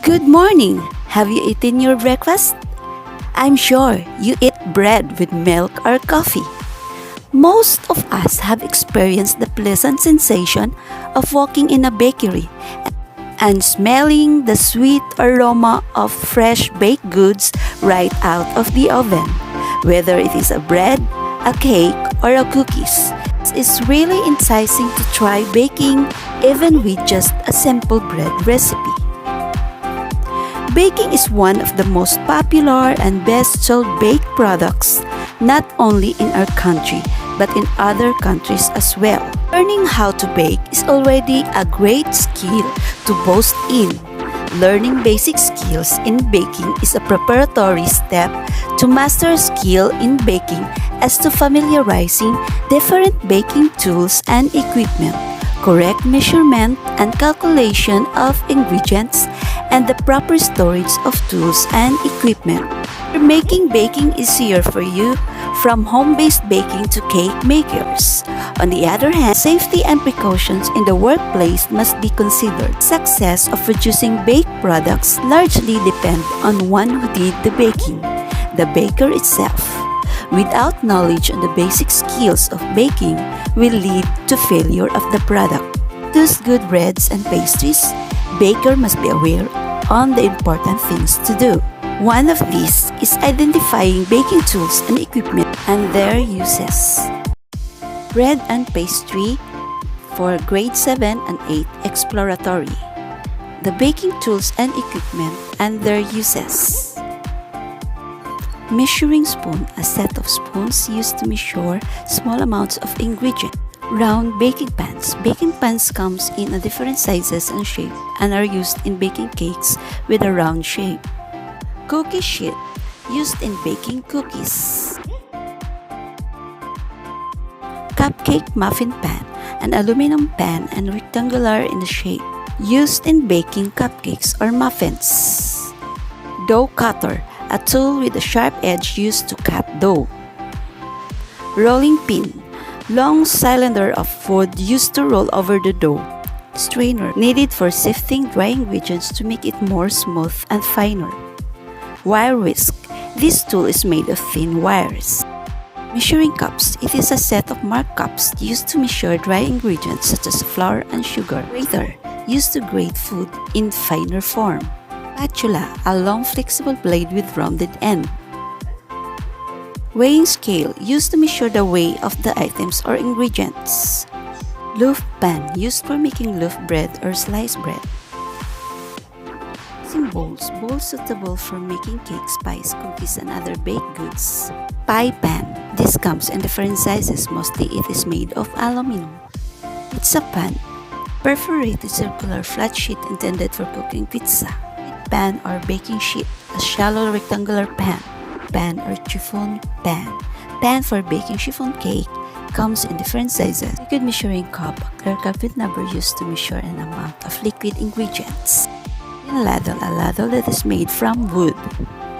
Good morning! Have you eaten your breakfast? I'm sure you eat bread with milk or coffee. Most of us have experienced the pleasant sensation of walking in a bakery and smelling the sweet aroma of fresh baked goods right out of the oven. Whether it is a bread, a cake, or a cookies, it's really enticing to try baking even with just a simple bread recipe. Baking is one of the most popular and best-sold baked products, not only in our country, but in other countries as well. Learning how to bake is already a great skill to boast in. Learning basic skills in baking is a preparatory step to master skill in baking as to familiarizing different baking tools and equipment, correct measurement and calculation of ingredients, and the proper storage of tools and equipment. Making baking easier for you from home-based baking to cake makers. On the other hand, safety and precautions in the workplace must be considered. Success of producing baked products largely depend on one who did the baking, the baker itself. Without knowledge on the basic skills of baking will lead to failure of the product. To produce good breads and pastries, baker must be aware on the important things to do. One of these is identifying baking tools and equipment and their uses. Bread and pastry for grade 7 and 8 Exploratory. The baking tools and equipment and their uses. Measuring spoon, a set of spoons used to measure small amounts of ingredient. Round baking pans. Baking pans comes in a different sizes and shape and are used in baking cakes with a round shape. Cookie sheet, used in baking cookies. Cupcake muffin pan, an aluminum pan and rectangular in shape, used in baking cupcakes or muffins. Dough cutter, a tool with a sharp edge used to cut dough. Rolling pin, long cylinder of wood used to roll over the dough. Strainer, needed for sifting dry ingredients to make it more smooth and finer. Wire whisk, this tool is made of thin wires. Measuring cups, it is a set of marked cups used to measure dry ingredients such as flour and sugar. Grater, used to grate food in finer form. Spatula, a long flexible blade with rounded end. Weighing scale, used to measure the weight of the items or ingredients. Loaf pan, used for making loaf bread or sliced bread. Bowls suitable for making cakes, pies, cookies, and other baked goods. Pie pan, this comes in different sizes, mostly it is made of aluminum. Pizza pan, perforated circular flat sheet intended for cooking pizza. Pan or baking sheet, a shallow rectangular pan. Pan or chiffon pan, pan for baking chiffon cake, comes in different sizes. Liquid measuring cup, a clear cup with number used to measure an amount of liquid ingredients. Ladle, a ladle that is made from wood,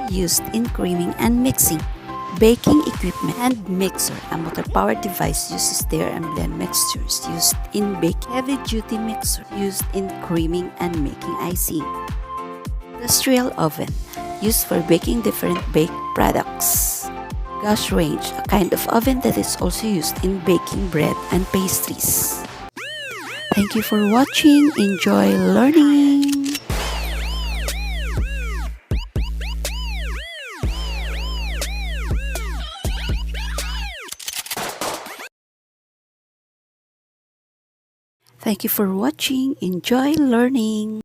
used in creaming and mixing. Baking equipment and mixer, a motor-powered device used to stir and blend mixtures, used in baking. Heavy-duty mixer, used in creaming and making icing. Industrial oven, used for baking different baked products. Gas range, a kind of oven that is also used in baking bread and pastries. Thank you for watching. Enjoy learning! Thank you for watching. Enjoy learning.